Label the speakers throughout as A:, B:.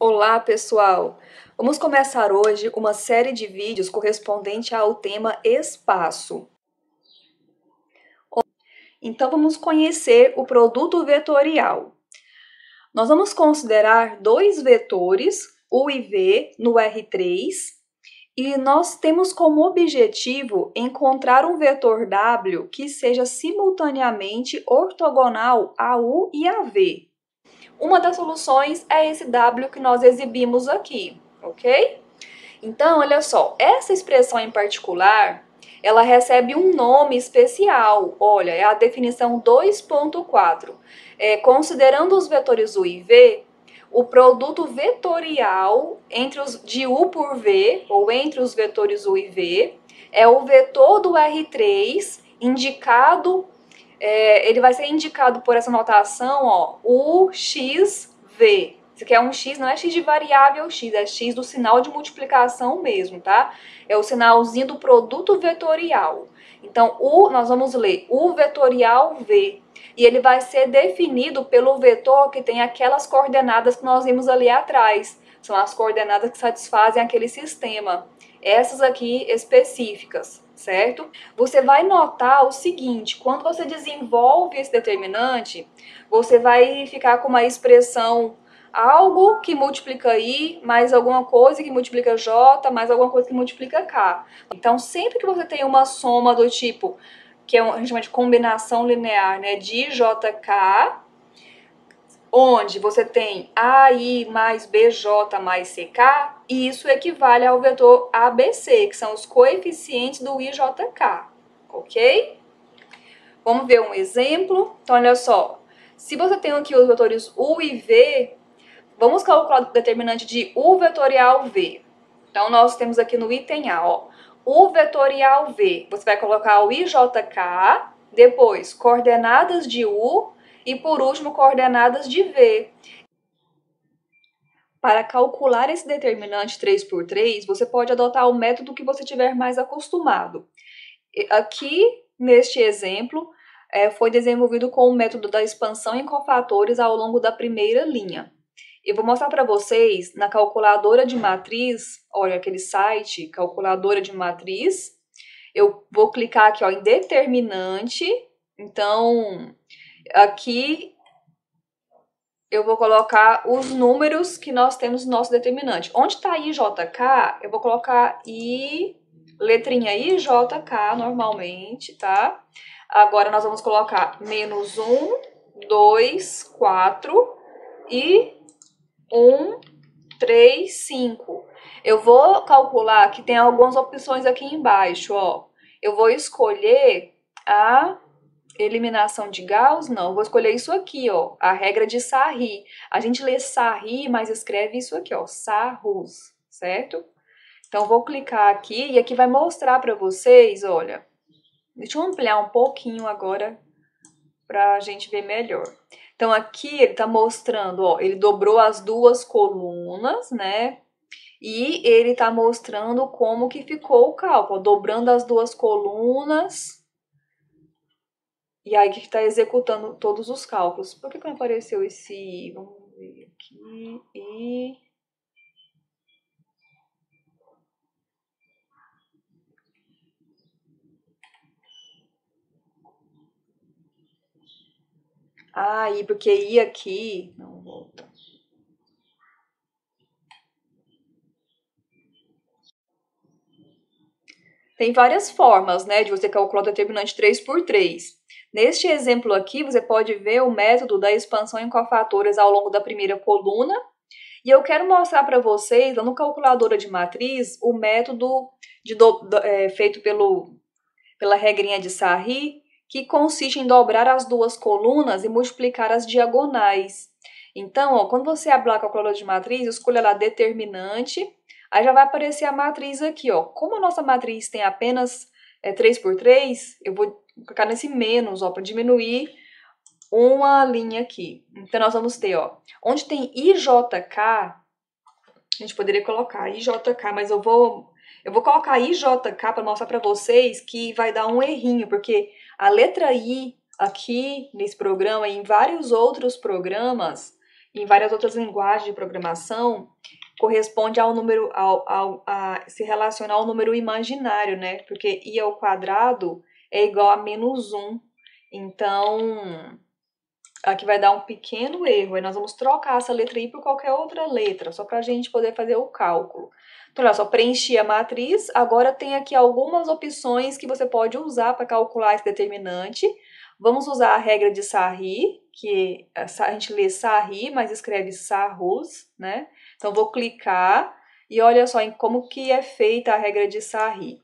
A: Olá, pessoal! Vamos começar hoje uma série de vídeos correspondente ao tema espaço. Então, vamos conhecer o produto vetorial. Nós vamos considerar dois vetores, U e V, no R3, e nós temos como objetivo encontrar um vetor W que seja simultaneamente ortogonal a U e a V. Uma das soluções é esse W que nós exibimos aqui, ok? Então, olha só, essa expressão em particular, ela recebe um nome especial. Olha, é a definição 2.4. Considerando os vetores U e V, o produto vetorial entre os de U por V, ou entre os vetores U e V, é o vetor do R3 indicado, ele vai ser indicado por essa notação, ó, UXV. Isso aqui é um x, não é x de variável x, é x do sinal de multiplicação mesmo, tá? É o sinalzinho do produto vetorial. Então, nós vamos ler U vetorial V. E ele vai ser definido pelo vetor que tem aquelas coordenadas que nós vimos ali atrás. São as coordenadas que satisfazem aquele sistema. Essas aqui específicas, certo? Você vai notar o seguinte, quando você desenvolve esse determinante, você vai ficar com uma expressão algo que multiplica I, mais alguma coisa que multiplica J, mais alguma coisa que multiplica K. Então, sempre que você tem uma soma do tipo, que a gente chama de combinação linear, né, de JK, onde você tem AI mais BJ mais CK, e isso equivale ao vetor ABC, que são os coeficientes do IJK, ok? Vamos ver um exemplo. Então, olha só, se você tem aqui os vetores U e V, vamos calcular o determinante de U vetorial V. Então, nós temos aqui no item A, ó, U vetorial V. Você vai colocar o IJK, depois coordenadas de U e, por último, coordenadas de V. Para calcular esse determinante 3 por 3, você pode adotar o método que você tiver mais acostumado. Aqui, neste exemplo, foi desenvolvido com o método da expansão em cofatores ao longo da primeira linha. Eu vou mostrar para vocês na calculadora de matriz, olha aquele site, calculadora de matriz. Eu vou clicar aqui, ó, em determinante. Então, aqui eu vou colocar os números que nós temos no nosso determinante. Onde está IJK, eu vou colocar letrinha IJK normalmente, tá? Agora nós vamos colocar menos 1, 2, 4 e 1, 3, 5. Eu vou calcular que tem algumas opções aqui embaixo, ó. Eu vou escolher a eliminação de Gauss, não. Eu vou escolher isso aqui, ó. A regra de Sarri. A gente lê Sarri, mas escreve isso aqui, ó. Sarrus, certo? Então, vou clicar aqui e aqui vai mostrar para vocês, olha. Deixa eu ampliar um pouquinho agora para a gente ver melhor. Então, aqui ele está mostrando, ó, ele dobrou as duas colunas, né? E ele está mostrando como que ficou o cálculo, dobrando as duas colunas. E aí que está executando todos os cálculos. Por que não apareceu esse... Vamos ver aqui. E porque I aqui... Não, volta. Tem várias formas, né, de você calcular o determinante 3 por 3. Neste exemplo aqui, você pode ver o método da expansão em cofatores ao longo da primeira coluna. E eu quero mostrar para vocês, lá no calculadora de matriz, o método feito pela regrinha de Sarri, que consiste em dobrar as duas colunas e multiplicar as diagonais. Então, ó, quando você abrir a calculadora de matriz, escolha lá determinante, aí já vai aparecer a matriz aqui, ó. Como a nossa matriz tem apenas 3 por 3, eu vou colocar nesse menos, ó, para diminuir uma linha aqui. Então, nós vamos ter, ó, onde tem IJK, a gente poderia colocar IJK, mas eu vou colocar IJK para mostrar para vocês que vai dar um errinho, porque a letra I aqui nesse programa e em vários outros programas, em várias outras linguagens de programação, corresponde ao número, se relaciona ao número imaginário, né? Porque i ao quadrado é igual a -1. Então, aqui vai dar um pequeno erro. Aí nós vamos trocar essa letra i por qualquer outra letra, só para a gente poder fazer o cálculo. Então, olha só, preenchi a matriz. Agora tem aqui algumas opções que você pode usar para calcular esse determinante. Vamos usar a regra de Sarri, que a gente lê Sarri, mas escreve Sarrus, né? Então, vou clicar e olha só em como que é feita a regra de Sarri.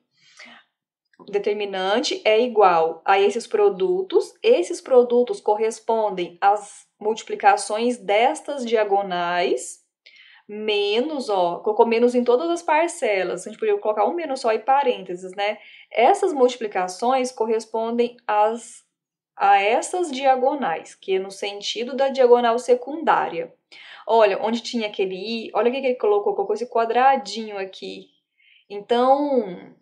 A: O determinante é igual a esses produtos. Esses produtos correspondem às multiplicações destas diagonais, menos, ó, colocou menos em todas as parcelas. A gente poderia colocar um menos só em parênteses, né? Essas multiplicações correspondem a essas diagonais, que é no sentido da diagonal secundária. Olha, onde tinha aquele i, olha o que ele colocou esse quadradinho aqui. Então,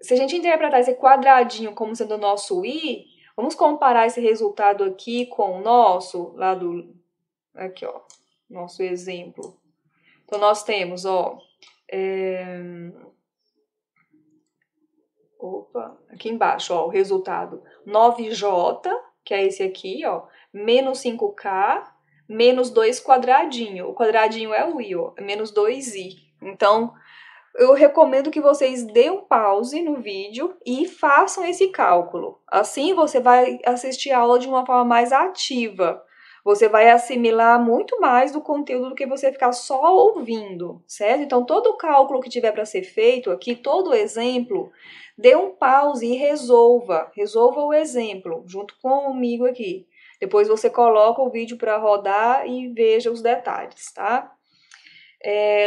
A: se a gente interpretar esse quadradinho como sendo o nosso i, vamos comparar esse resultado aqui com o nosso, lá do, aqui ó, nosso exemplo. Então, nós temos, ó, aqui embaixo, ó, o resultado 9j, que é esse aqui, ó, menos 5k, menos 2 quadradinho. O quadradinho é o i, ó, é menos 2i. Então, eu recomendo que vocês dêem um pause no vídeo e façam esse cálculo. Assim, você vai assistir a aula de uma forma mais ativa. Você vai assimilar muito mais do conteúdo do que você ficar só ouvindo, certo? Então, todo o cálculo que tiver para ser feito aqui, todo o exemplo, dê um pause e resolva. Resolva o exemplo junto comigo aqui. Depois você coloca o vídeo para rodar e veja os detalhes, tá?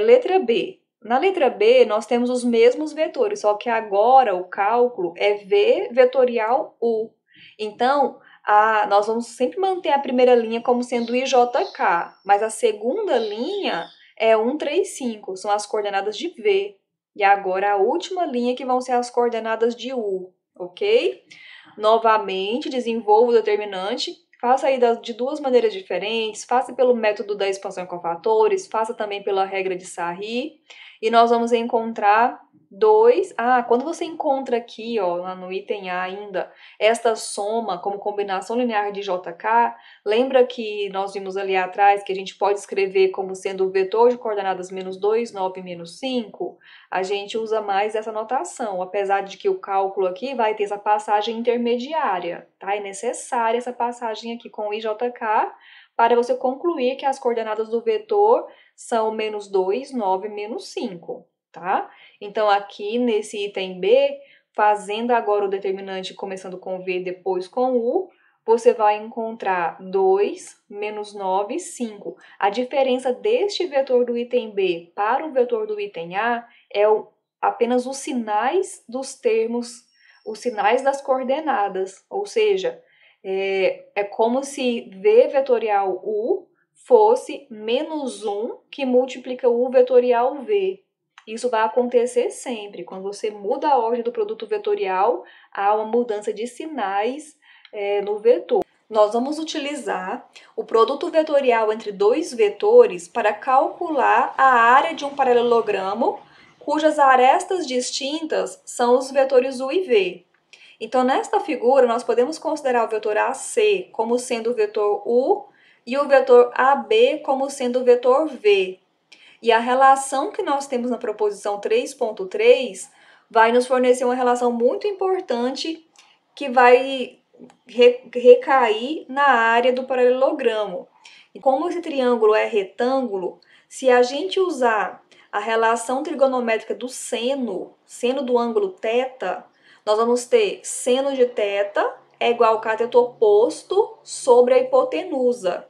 A: Letra B. Na letra B, nós temos os mesmos vetores, só que agora o cálculo é V vetorial U. Então, nós vamos sempre manter a primeira linha como sendo IJK, mas a segunda linha é 1, 3, 5, são as coordenadas de V. E agora a última linha que vão ser as coordenadas de U, ok? Novamente, desenvolva o determinante. Faça aí de duas maneiras diferentes, faça pelo método da expansão com fatores, faça também pela regra de Sarri, e nós vamos encontrar quando você encontra aqui, ó, lá no item A ainda, esta soma como combinação linear de JK, lembra que nós vimos ali atrás que a gente pode escrever como sendo o vetor de coordenadas -2, 9 e -5? A gente usa mais essa notação, apesar de que o cálculo aqui vai ter essa passagem intermediária, tá? É necessária essa passagem aqui com o IJK para você concluir que as coordenadas do vetor são -2, 9 e -5, tá? Então, aqui nesse item B, fazendo agora o determinante começando com V e depois com U, você vai encontrar 2, -9, 5. A diferença deste vetor do item B para o vetor do item A é apenas os sinais dos termos, os sinais das coordenadas, ou seja, é como se V vetorial U fosse -1 que multiplica U vetorial V. Isso vai acontecer sempre. Quando você muda a ordem do produto vetorial, há uma mudança de sinais no vetor. Nós vamos utilizar o produto vetorial entre dois vetores para calcular a área de um paralelogramo cujas arestas distintas são os vetores U e V. Então, nesta figura, nós podemos considerar o vetor AC como sendo o vetor U e o vetor AB como sendo o vetor V. E a relação que nós temos na proposição 3.3 vai nos fornecer uma relação muito importante que vai recair na área do paralelogramo. E como esse triângulo é retângulo, se a gente usar a relação trigonométrica do seno do ângulo θ, nós vamos ter seno de θ é igual ao cateto oposto sobre a hipotenusa.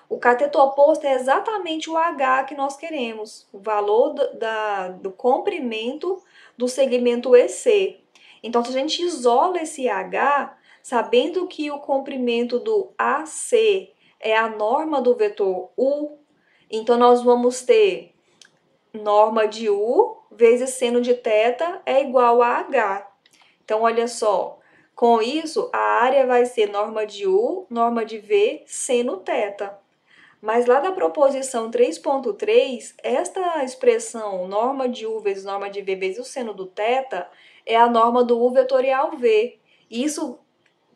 A: O cateto oposto é exatamente o H que nós queremos, o valor do comprimento do segmento EC. Então, se a gente isola esse H, sabendo que o comprimento do AC é a norma do vetor U, então nós vamos ter norma de U vezes seno de θ é igual a H. Então, olha só, com isso, a área vai ser norma de U, norma de V, seno θ. Mas lá da proposição 3.3, esta expressão norma de U vezes norma de V vezes o seno do θ é a norma do U vetorial V. Isso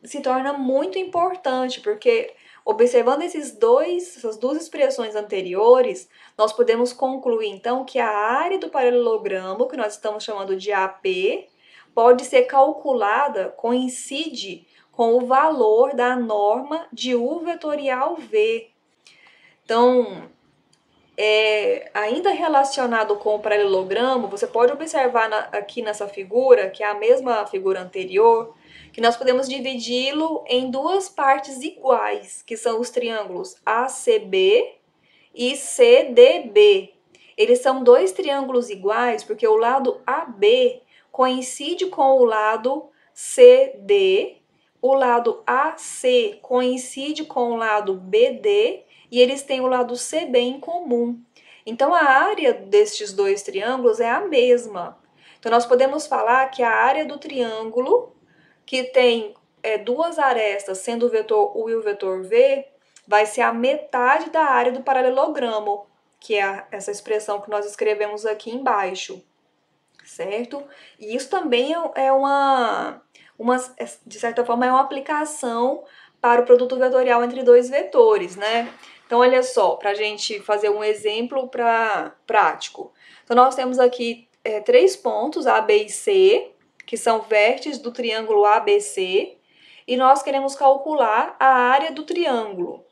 A: se torna muito importante, porque observando essas duas expressões anteriores, nós podemos concluir então que a área do paralelogramo, que nós estamos chamando de AP, pode ser calculada, coincide com o valor da norma de U vetorial V. Então, ainda relacionado com o paralelogramo, você pode observar aqui nessa figura, que é a mesma figura anterior, que nós podemos dividi-lo em duas partes iguais, que são os triângulos ACB e CDB. Eles são dois triângulos iguais porque o lado AB coincide com o lado CD, o lado AC coincide com o lado BD e eles têm o lado CB em comum. Então, a área destes dois triângulos é a mesma. Então, nós podemos falar que a área do triângulo, que tem duas arestas, sendo o vetor U e o vetor V, vai ser a metade da área do paralelogramo, que é essa expressão que nós escrevemos aqui embaixo, certo? E isso também de certa forma, é uma aplicação para o produto vetorial entre dois vetores, né? Então, olha só, para a gente fazer um exemplo prático. Então, nós temos aqui 3 pontos, A, B e C, que são vértices do triângulo ABC, e nós queremos calcular a área do triângulo.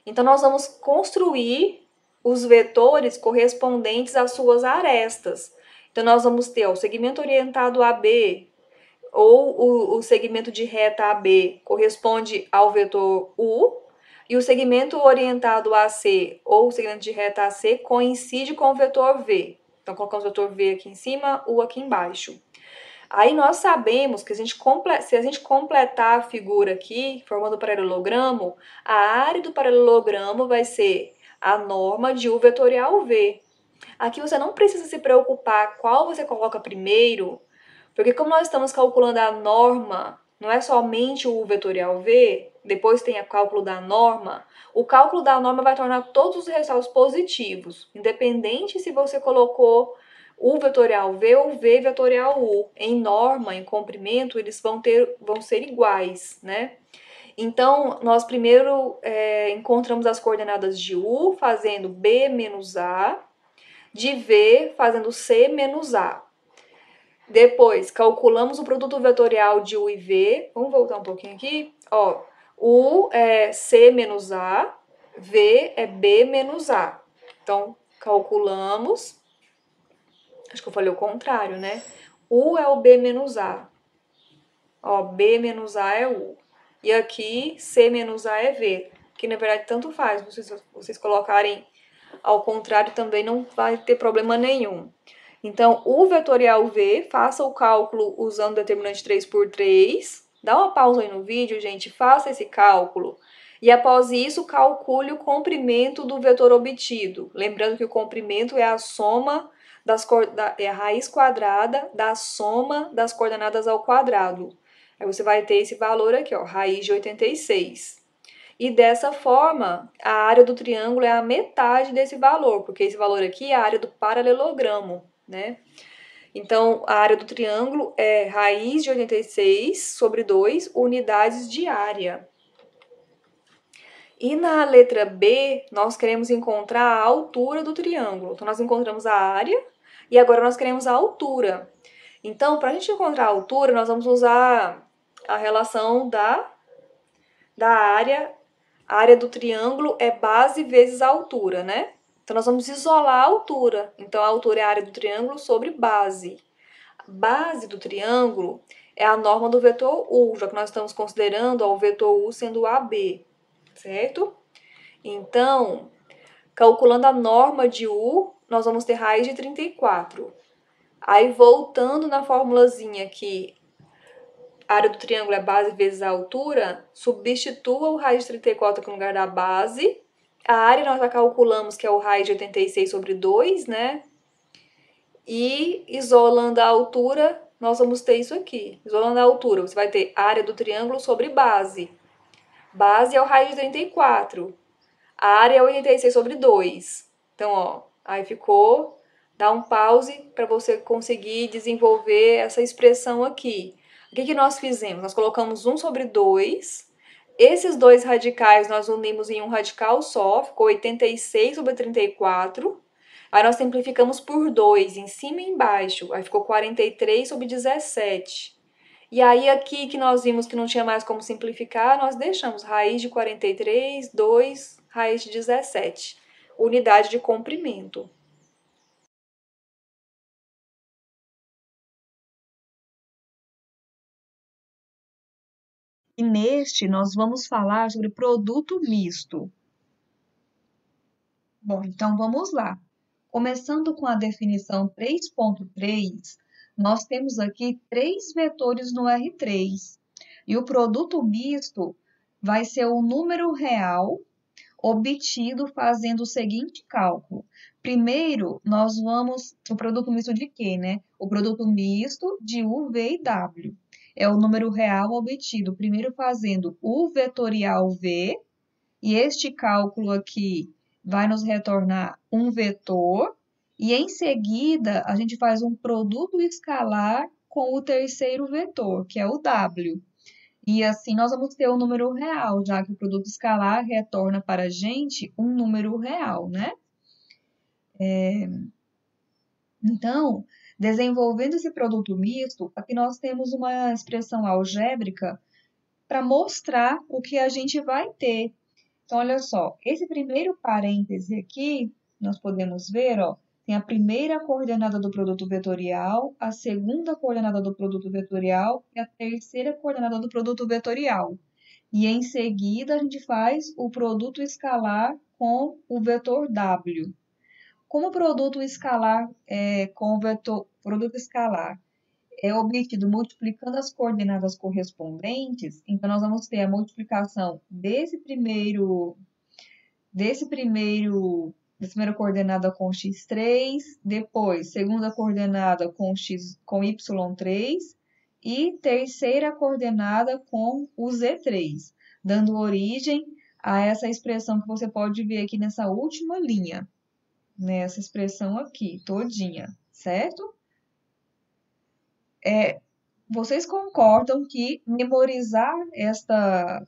A: Então, nós vamos construir os vetores correspondentes às suas arestas. Então, nós vamos ter o segmento orientado AB, ou o segmento de reta AB corresponde ao vetor U, e o segmento orientado AC, ou o segmento de reta AC, coincide com o vetor V. Então, colocamos o vetor V aqui em cima, U aqui embaixo. Aí nós sabemos que se a gente completar a figura aqui, formando o paralelogramo, a área do paralelogramo vai ser a norma de U vetorial V. Aqui você não precisa se preocupar qual você coloca primeiro, porque como nós estamos calculando a norma, não é somente o U vetorial V, depois tem o cálculo da norma, o cálculo da norma vai tornar todos os resultados positivos, independente se você colocou U vetorial V ou V vetorial U. Em norma, em comprimento, eles vão ser iguais, né? Então, nós primeiro encontramos as coordenadas de U fazendo B menos A, de V fazendo C menos A. Depois, calculamos o produto vetorial de U e V. Vamos voltar um pouquinho aqui. Ó, U é C menos A, V é B menos A. Então, calculamos. Acho que eu falei o contrário, né? U é o B menos A. Ó, B menos A é U. E aqui, C menos A é V. Que, na verdade, tanto faz. Vocês colocarem ao contrário também não vai ter problema nenhum. Então, U vetorial V, faça o cálculo usando o determinante 3 por 3. Dá uma pausa aí no vídeo, gente, faça esse cálculo. E após isso, calcule o comprimento do vetor obtido. Lembrando que o comprimento é a soma é a raiz quadrada da soma das coordenadas ao quadrado. Aí você vai ter esse valor aqui, ó, raiz de 86. E dessa forma, a área do triângulo é a metade desse valor, porque esse valor aqui é a área do paralelogramo, né? Então, a área do triângulo é raiz de 86 sobre 2 unidades de área. E na letra B, nós queremos encontrar a altura do triângulo. Então, nós encontramos a área e agora nós queremos a altura. Então, para a gente encontrar a altura, nós vamos usar a relação da área. A área do triângulo é base vezes a altura, né? Então, nós vamos isolar a altura. Então, a altura é a área do triângulo sobre base. A base do triângulo é a norma do vetor U, já que nós estamos considerando o vetor U sendo AB, certo? Então, calculando a norma de U, nós vamos ter raiz de 34. Aí, voltando na formulazinha aqui, a área do triângulo é base vezes a altura, substitua o raiz de 34 aqui no lugar da base. A área nós já calculamos que é o raiz de 86 sobre 2, né? E isolando a altura, nós vamos ter isso aqui. Isolando a altura, você vai ter área do triângulo sobre base. Base é o raiz de 34. A área é 86/2. Então, ó, aí ficou. Dá um pause para você conseguir desenvolver essa expressão aqui. O que que nós fizemos? Nós colocamos 1/2. Esses dois radicais nós unimos em um radical só, ficou 86/34. Aí nós simplificamos por 2, em cima e embaixo. Aí ficou 43/17. E aí aqui que nós vimos que não tinha mais como simplificar, nós deixamos raiz de 43, 2, raiz de 17. Unidade de comprimento. E neste nós vamos falar sobre produto misto. Bom, então vamos lá. Começando com a definição 3.3, nós temos aqui três vetores no R3. E o produto misto vai ser o número real obtido fazendo o seguinte cálculo. Primeiro, nós vamos... O produto misto de quê, né? O produto misto de U, V e W. É o número real obtido, primeiro fazendo U vetorial V, e este cálculo aqui vai nos retornar um vetor, e em seguida a gente faz um produto escalar com o terceiro vetor, que é o W. E assim nós vamos ter o número real, já que o produto escalar retorna para a gente um número real, né? Então, desenvolvendo esse produto misto, aqui nós temos uma expressão algébrica para mostrar o que a gente vai ter. Então, olha só, esse primeiro parêntese aqui, nós podemos ver, ó, tem a primeira coordenada do produto vetorial, a segunda coordenada do produto vetorial e a terceira coordenada do produto vetorial. E em seguida, a gente faz o produto escalar com o vetor W. Como o produto escalar com o vetor produto escalar é obtido multiplicando as coordenadas correspondentes, então nós vamos ter a multiplicação dessa primeira coordenada com x3, depois segunda coordenada com y3 e terceira coordenada com o z3, dando origem a essa expressão que você pode ver aqui nessa última linha, nessa expressão aqui, todinha, certo? Vocês concordam que memorizar esta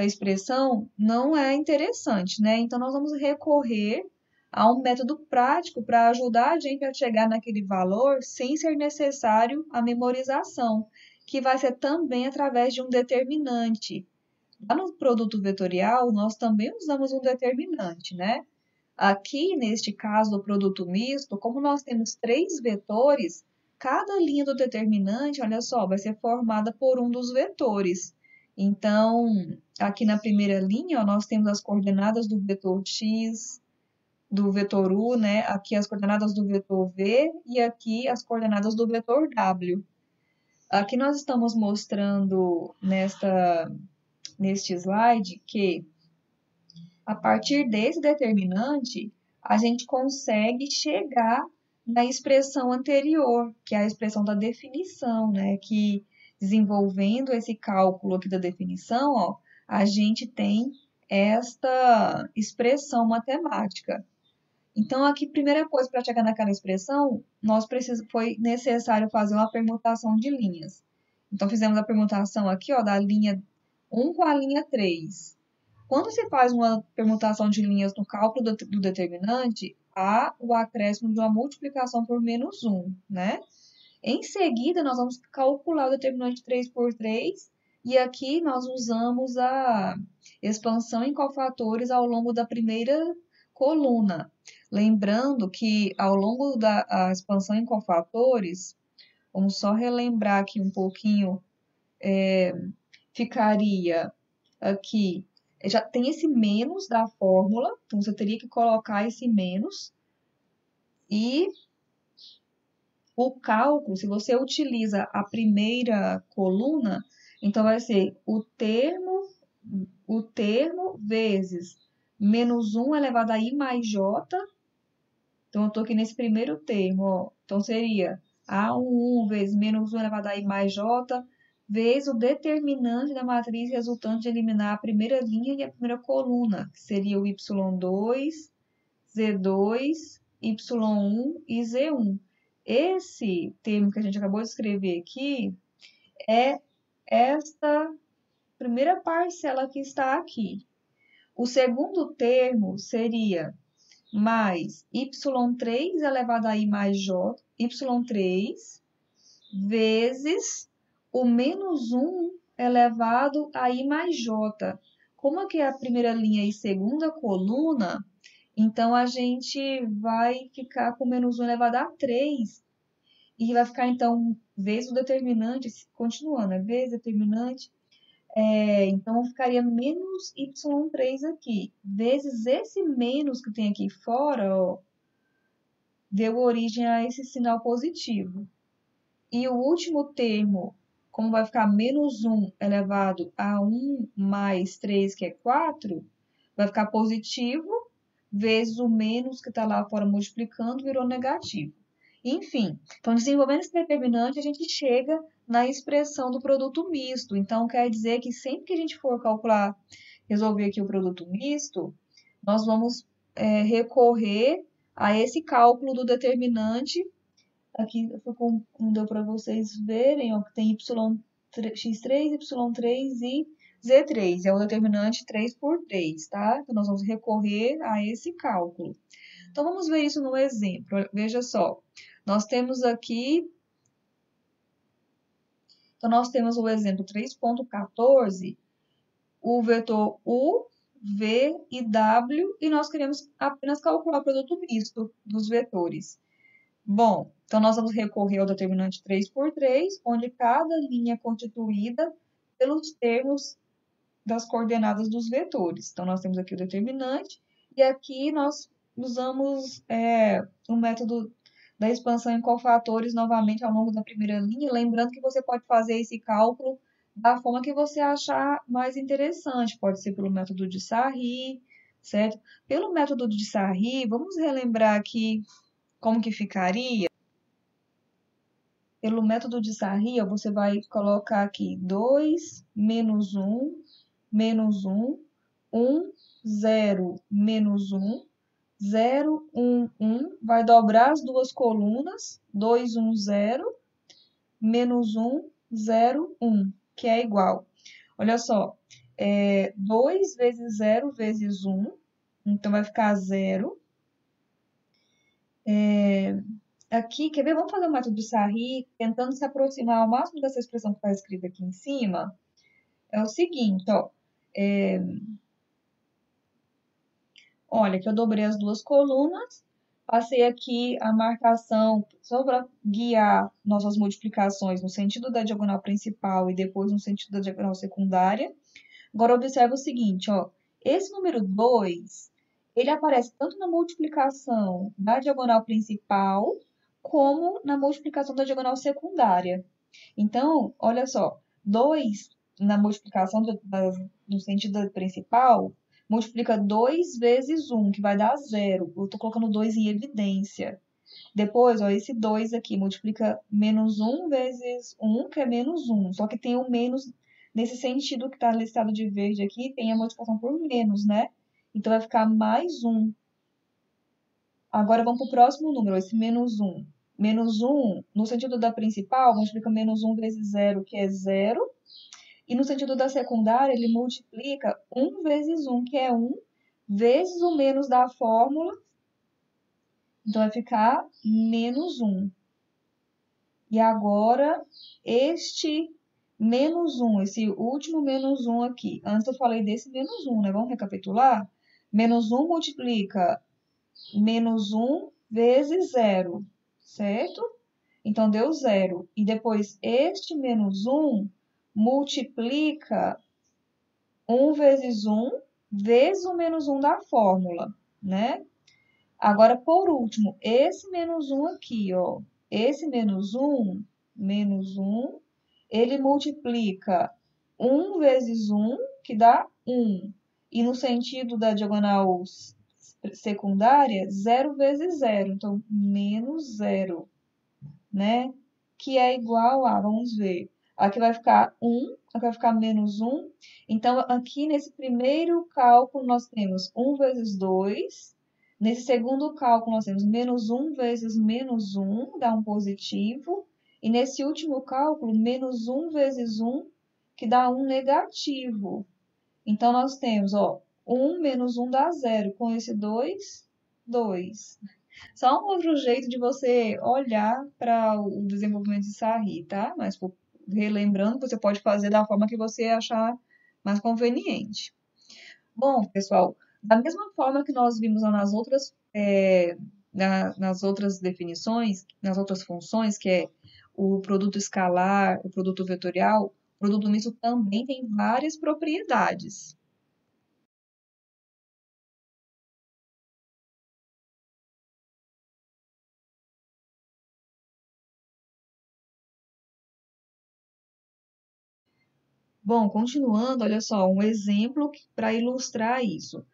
A: expressão não é interessante, né? Então, nós vamos recorrer a um método prático para ajudar a gente a chegar naquele valor sem ser necessário a memorização, que vai ser também através de um determinante. Lá no produto vetorial, nós também usamos um determinante, né? Aqui, neste caso do produto misto, como nós temos três vetores, cada linha do determinante, olha só, vai ser formada por um dos vetores. Então, aqui na primeira linha, ó, nós temos as coordenadas do vetor x, do vetor u, né? Aqui as coordenadas do vetor v e aqui as coordenadas do vetor w. Aqui nós estamos mostrando neste slide que a partir desse determinante, a gente consegue chegar na expressão anterior, que é a expressão da definição, né? Que desenvolvendo esse cálculo aqui da definição, ó, a gente tem esta expressão matemática. Então, aqui, primeira coisa para chegar naquela expressão, foi necessário fazer uma permutação de linhas. Então, fizemos a permutação aqui, ó, da linha 1 com a linha 3. Quando se faz uma permutação de linhas no cálculo do determinante, há o acréscimo de uma multiplicação por menos 1, né? Em seguida, nós vamos calcular o determinante 3 por 3, e aqui nós usamos a expansão em cofatores ao longo da primeira coluna. Lembrando que ao longo da expansão em cofatores, vamos só relembrar aqui um pouquinho, ficaria aqui já tem esse menos da fórmula, então você teria que colocar esse menos. E o cálculo, se você utiliza a primeira coluna, então vai ser o termo vezes menos 1 elevado a i mais j. Então, eu estou aqui nesse primeiro termo, ó. Então, seria A11 vezes menos 1 elevado a i mais j vezes o determinante da matriz resultante de eliminar a primeira linha e a primeira coluna, que seria o y2, z2, y1 e z1. Esse termo que a gente acabou de escrever aqui é esta primeira parcela que está aqui. O segundo termo seria mais y3 elevado a i mais j, y3, vezes o menos 1 elevado a i mais j. Como aqui é a primeira linha e segunda coluna, então a gente vai ficar com menos 1 elevado a 3. E vai ficar, então, vezes o determinante, continuando, é vezes determinante. Então, ficaria menos y3 aqui, vezes esse menos que tem aqui fora, ó, deu origem a esse sinal positivo. E o último termo, como vai ficar menos 1 elevado a 1 mais 3, que é 4, vai ficar positivo, vezes o menos que está lá fora multiplicando, virou negativo. Enfim, então, desenvolvendo esse determinante, a gente chega na expressão do produto misto. Então, quer dizer que sempre que a gente for calcular, resolver aqui o produto misto, nós vamos recorrer a esse cálculo do determinante. Aqui não deu para vocês verem, ó, que tem x3, y3 e z3. É o determinante 3 por 3, tá? Então, nós vamos recorrer a esse cálculo. Então, vamos ver isso no exemplo. Veja só, nós temos aqui... Então, nós temos o exemplo 3.14, o vetor U, V e W, e nós queremos apenas calcular o produto misto dos vetores. Bom, então nós vamos recorrer ao determinante 3 por 3, onde cada linha é constituída pelos termos das coordenadas dos vetores. Então, nós temos aqui o determinante, e aqui nós usamos o método da expansão em cofatores novamente ao longo da primeira linha, lembrando que você pode fazer esse cálculo da forma que você achar mais interessante, pode ser pelo método de Sarri, certo? Pelo método de Sarri, vamos relembrar aqui como que ficaria? Pelo método de Sarri, você vai colocar aqui 2, menos 1, menos 1, 1, 0, menos 1, 0, 1, 1. Vai dobrar as duas colunas, 2, 1, 0, menos 1, 0, 1, que é igual. Olha só, 2 vezes 0 vezes 1, então vai ficar 0. Aqui, quer ver? Vamos fazer o método de Sarri, tentando se aproximar ao máximo dessa expressão que está escrita aqui em cima. É o seguinte, ó. Olha, que eu dobrei as duas colunas, passei aqui a marcação só para guiar nossas multiplicações no sentido da diagonal principal e depois no sentido da diagonal secundária. Agora, observe o seguinte, ó. Esse número 2, ele aparece tanto na multiplicação da diagonal principal, como na multiplicação da diagonal secundária. Então, olha só, 2 na multiplicação no sentido principal, multiplica 2 vezes 1, que vai dar 0. Eu estou colocando 2 em evidência. Depois, ó, esse 2 aqui multiplica menos 1 vezes 1, que é menos 1. Só que tem o menos, nesse sentido que está listado de verde aqui, tem a multiplicação por menos, né? Então, vai ficar mais 1. Agora, vamos para o próximo número, esse menos 1. Menos 1, no sentido da principal, multiplica menos 1 vezes 0, que é 0. E no sentido da secundária, ele multiplica 1 vezes 1, que é 1, vezes o menos da fórmula. Então, vai ficar menos 1. E agora, este menos 1, esse último menos 1 aqui. Antes eu falei desse menos 1, né? Vamos recapitular? Menos 1 multiplica menos 1 vezes 0, certo? Então, deu 0. E depois, este menos 1 multiplica 1 vezes 1 vezes o menos 1 da fórmula, né? Agora, por último, esse menos 1 aqui, ó. Esse menos 1, ele multiplica 1 vezes 1, que dá 1. E no sentido da diagonal secundária, 0 vezes 0. Então, menos 0, né? Que é igual a, vamos ver, Aqui vai ficar 1, aqui vai ficar menos 1. Então, aqui nesse primeiro cálculo, nós temos 1 vezes 2. Nesse segundo cálculo, nós temos menos 1 vezes menos 1, dá um positivo. E nesse último cálculo, menos 1 vezes 1, que dá um negativo. Então, nós temos, ó, 1 menos 1 dá 0. Com esse 2, 2. Só um outro jeito de você olhar para o desenvolvimento de Sarri, tá? Mas relembrando, você pode fazer da forma que você achar mais conveniente. Bom, pessoal, da mesma forma que nós vimos lá nas outras, nas outras definições, nas outras funções, que é o produto escalar, o produto vetorial, o produto misto também tem várias propriedades. Bom, continuando, olha só, um exemplo para ilustrar isso.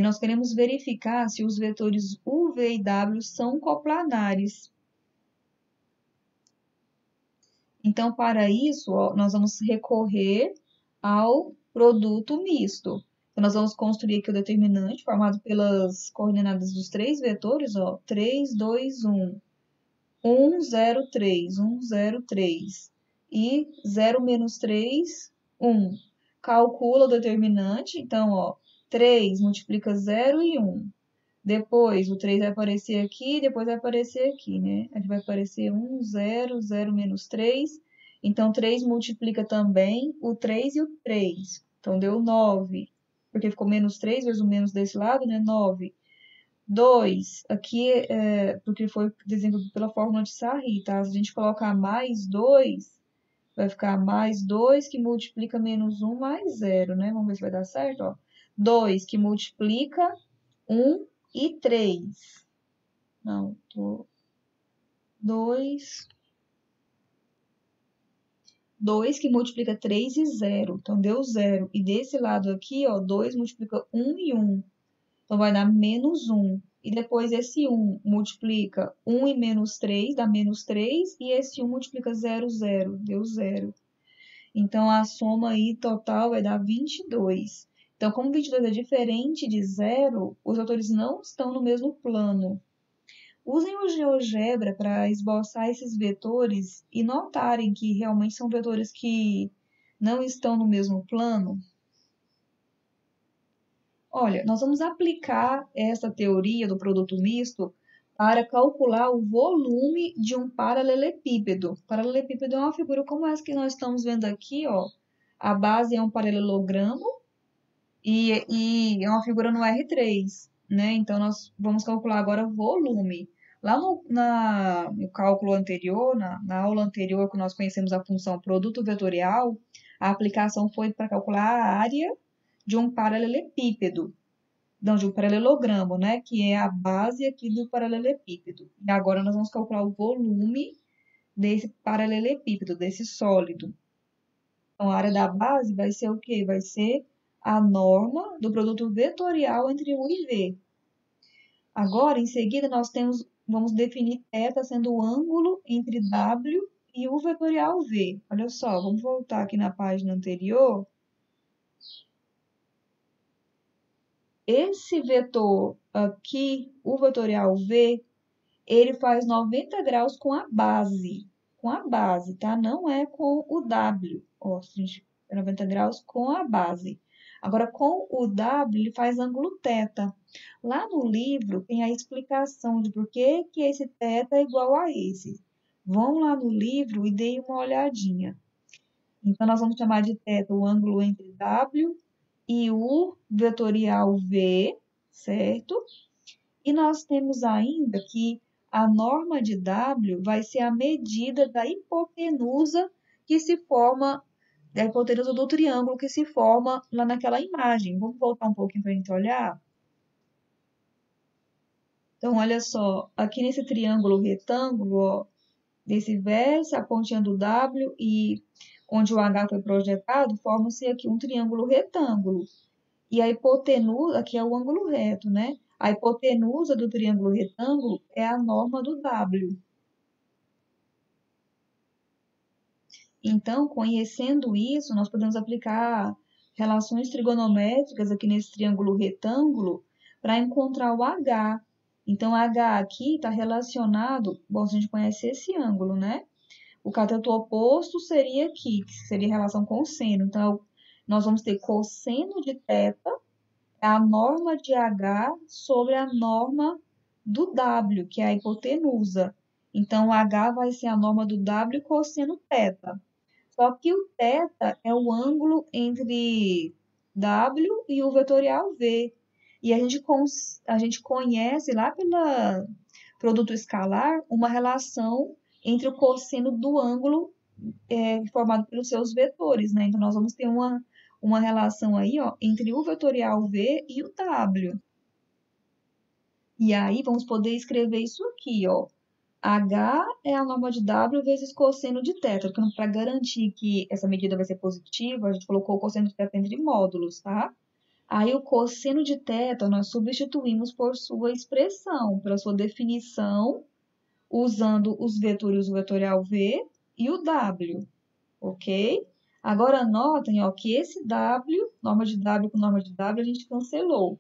A: Nós queremos verificar se os vetores u, v e w são coplanares. Então, para isso, ó, nós vamos recorrer ao produto misto. Então, nós vamos construir aqui o determinante, formado pelas coordenadas dos três vetores, ó, 3, 2, 1. 1, 0, 3, 1, 0, 3. E 0 menos 3, 1. Calcula o determinante, então, ó, 3 multiplica 0 e 1. Depois, o 3 vai aparecer aqui, depois vai aparecer aqui, né? Aqui vai aparecer 1, 0, 0 menos 3. Então, 3 multiplica também o 3 e o 3. Então, deu 9. Porque ficou menos 3 vezes o menos desse lado, né? 9. 2, aqui porque foi desenvolvido pela fórmula de Sarri, tá? Se a gente colocar mais 2, vai ficar mais 2 que multiplica menos 1 mais 0, né? Vamos ver se vai dar certo, ó. 2 que multiplica 1 e 3. Não, 2. 2 que multiplica 3 e 0. Então, deu 0. E desse lado aqui, ó, 2 multiplica 1 e 1. Então, vai dar menos 1. E depois esse 1 multiplica 1 e menos 3, dá menos 3. E esse 1 multiplica 0, 0. Deu 0. Então, a soma aí total vai dar 22. Então, como 22 é diferente de 0, os autores não estão no mesmo plano. Usem o GeoGebra para esboçar esses vetores e notarem que realmente são vetores que não estão no mesmo plano. Olha, nós vamos aplicar essa teoria do produto misto para calcular o volume de um paralelepípedo. Paralelepípedo é uma figura como essa que nós estamos vendo aqui, ó. A base é um paralelogramo e é uma figura no R3, né? Então, nós vamos calcular agora volume. Lá no cálculo anterior, na aula anterior, que nós conhecemos a função produto vetorial, a aplicação foi para calcular a área de um paralelepípedo, não, de um paralelogramo, né? Que é a base aqui do paralelepípedo. E agora nós vamos calcular o volume desse paralelepípedo, desse sólido. Então, a área da base vai ser o quê? Vai ser a norma do produto vetorial entre U e V. Agora, em seguida, vamos definir θ sendo o ângulo entre W e o vetorial V. Olha só, vamos voltar aqui na página anterior. Esse vetor aqui, o vetorial V, ele faz 90 graus com a base, tá? Não é com o W. Ó, 90 graus com a base. Agora, com o W, ele faz ângulo θ. Lá no livro tem a explicação de por que esse θ é igual a esse. Vão lá no livro e deem uma olhadinha. Então, nós vamos chamar de θ o ângulo entre W e o vetorial V, certo? E nós temos ainda que a norma de W vai ser a medida da hipotenusa que se forma, da hipotenusa do triângulo que se forma lá naquela imagem. Vamos voltar um pouquinho para a gente olhar? Então, olha só, aqui nesse triângulo retângulo, ó, desse vértice, a pontinha do W e onde o H foi projetado, forma-se aqui um triângulo retângulo. E a hipotenusa, aqui é o ângulo reto, né? A hipotenusa do triângulo retângulo é a norma do W.
B: Então, conhecendo isso, nós podemos aplicar relações trigonométricas aqui nesse triângulo retângulo para encontrar o H. Então, H aqui está relacionado, bom, a gente conhece esse ângulo, né? O cateto oposto seria aqui, que seria relação com o seno. Então, nós vamos ter cosseno de θ, a norma de H sobre a norma do W, que é a hipotenusa. Então, o H vai ser a norma do W cosseno θ. Só que o θ é o ângulo entre W e o vetorial V. E a gente conhece lá pelo produto escalar uma relação entre o cosseno do ângulo formado pelos seus vetores, né? Então, nós vamos ter uma relação aí, ó, entre o vetorial V e o W. E aí, vamos poder escrever isso aqui, ó. H é a norma de W vezes cosseno de θ. Para garantir que essa medida vai ser positiva, a gente colocou o cosseno de θ entre módulos, tá? Aí, o cosseno de θ nós substituímos por sua expressão, pela sua definição, usando os vetores, o vetorial V e o W, ok? Agora, notem, ó, que esse W, norma de W com norma de W, a gente cancelou.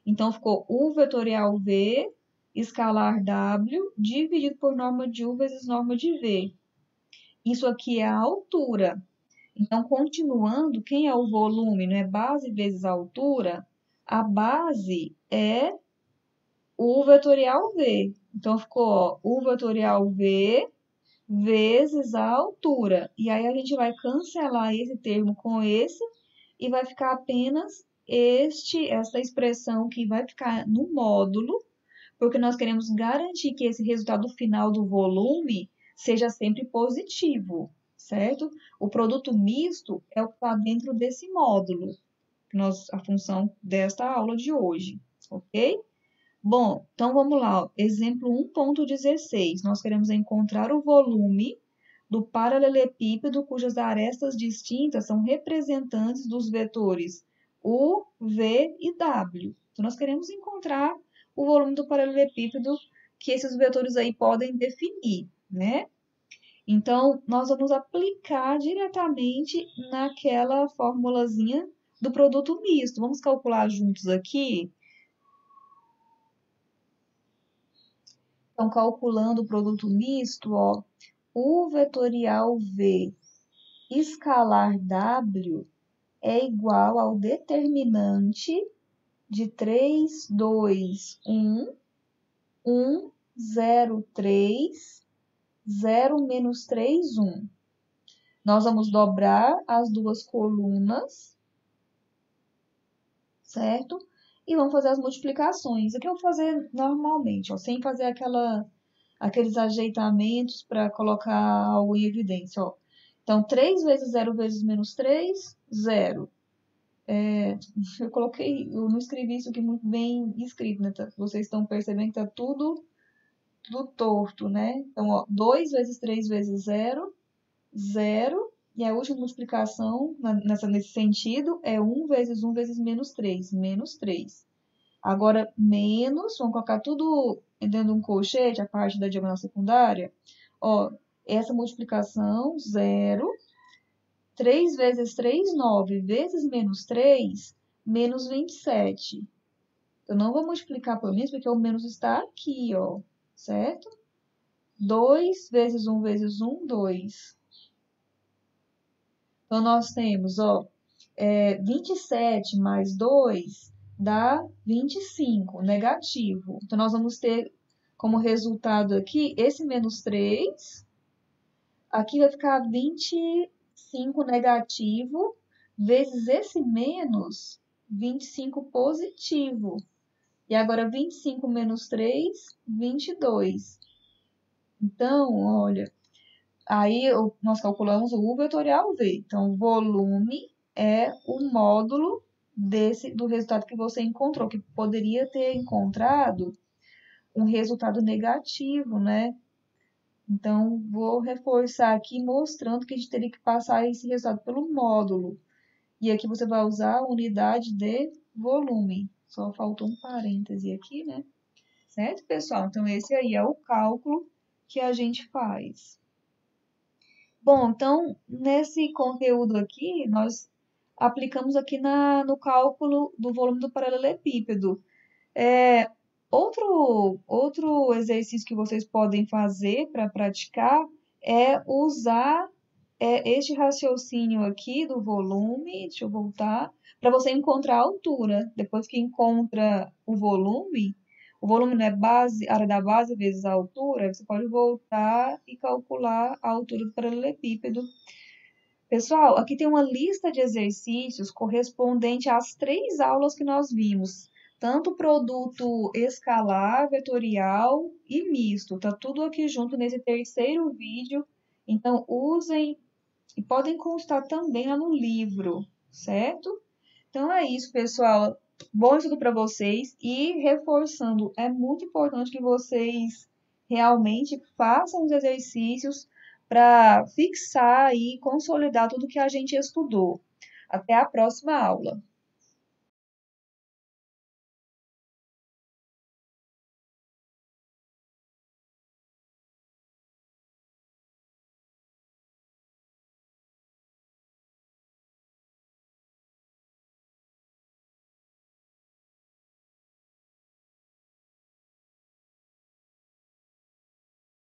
B: Então, ficou U vetorial V, escalar W, dividido por norma de U vezes norma de V. Isso aqui é a altura. Então, continuando, quem é o volume? Não é base vezes altura? A base é U vetorial V. Então, ficou, ó, U vetorial V vezes a altura. E aí, a gente vai cancelar esse termo com esse e vai ficar apenas essa expressão que vai ficar no módulo, porque nós queremos garantir que esse resultado final do volume seja sempre positivo, certo? O produto misto é o que está dentro desse módulo, a função desta aula de hoje, ok? Bom, então vamos lá, ó. Exemplo 1.16. Nós queremos encontrar o volume do paralelepípedo cujas arestas distintas são representantes dos vetores U, V e W. Então, nós queremos encontrar o volume do paralelepípedo que esses vetores aí podem definir, né? Então, nós vamos aplicar diretamente naquela formulazinha do produto misto. Vamos calcular juntos aqui. Então, calculando o produto misto, ó, U vetorial V escalar W é igual ao determinante de 3, 2, 1, 1, 0, 3, 0, menos 3, 1. Nós vamos dobrar as duas colunas, certo? E vamos fazer as multiplicações. Aqui eu vou fazer normalmente, ó, sem fazer aqueles ajeitamentos para colocar algo em evidência, ó. Então, 3 vezes 0 vezes menos 3, 0. Eu não escrevi isso aqui muito bem escrito, né? Vocês estão percebendo que tá tudo torto, né? Então, ó, 2 vezes 3 vezes 0, 0. E a última multiplicação, nesse sentido, é 1 vezes 1 vezes menos 3, menos 3. Agora, menos, vamos colocar tudo dentro de um colchete, a parte da diagonal secundária. Ó, essa multiplicação, 0. 3 vezes 3, 9, vezes menos 3, menos 27. Eu não vou multiplicar por menos, porque o menos está aqui, ó, certo? 2 vezes 1 vezes 1, 2. Então, nós temos, ó, 27 mais 2 dá 25, negativo. Então, nós vamos ter como resultado aqui esse menos 3. Aqui vai ficar 25 negativo, vezes esse menos 25 positivo. E agora, 25 menos 3, 22. Então, olha, aí nós calculamos o U vetorial V. Então, o volume é o módulo do resultado que você encontrou, que poderia ter encontrado um resultado negativo, né? Então, vou reforçar aqui mostrando que a gente teria que passar esse resultado pelo módulo. E aqui você vai usar a unidade de volume. Só faltou um parêntese aqui, né? Certo, pessoal? Então, esse aí é o cálculo que a gente faz. Bom, então, nesse conteúdo aqui, nós aplicamos aqui no cálculo do volume do paralelepípedo. É, outro exercício que vocês podem fazer para praticar é usar este raciocínio aqui do volume, deixa eu voltar, para você encontrar a altura. Depois que encontra o volume não é base, área da base vezes a altura, você pode voltar e calcular a altura do paralelepípedo. Pessoal, aqui tem uma lista de exercícios correspondente às 3 aulas que nós vimos, tanto produto escalar, vetorial e misto. Tá tudo aqui junto nesse terceiro vídeo. Então, usem e podem constar também lá no livro, certo? Então é isso, pessoal. Bom estudo para vocês e reforçando, é muito importante que vocês realmente façam os exercícios para fixar e consolidar tudo que a gente estudou. Até a próxima aula.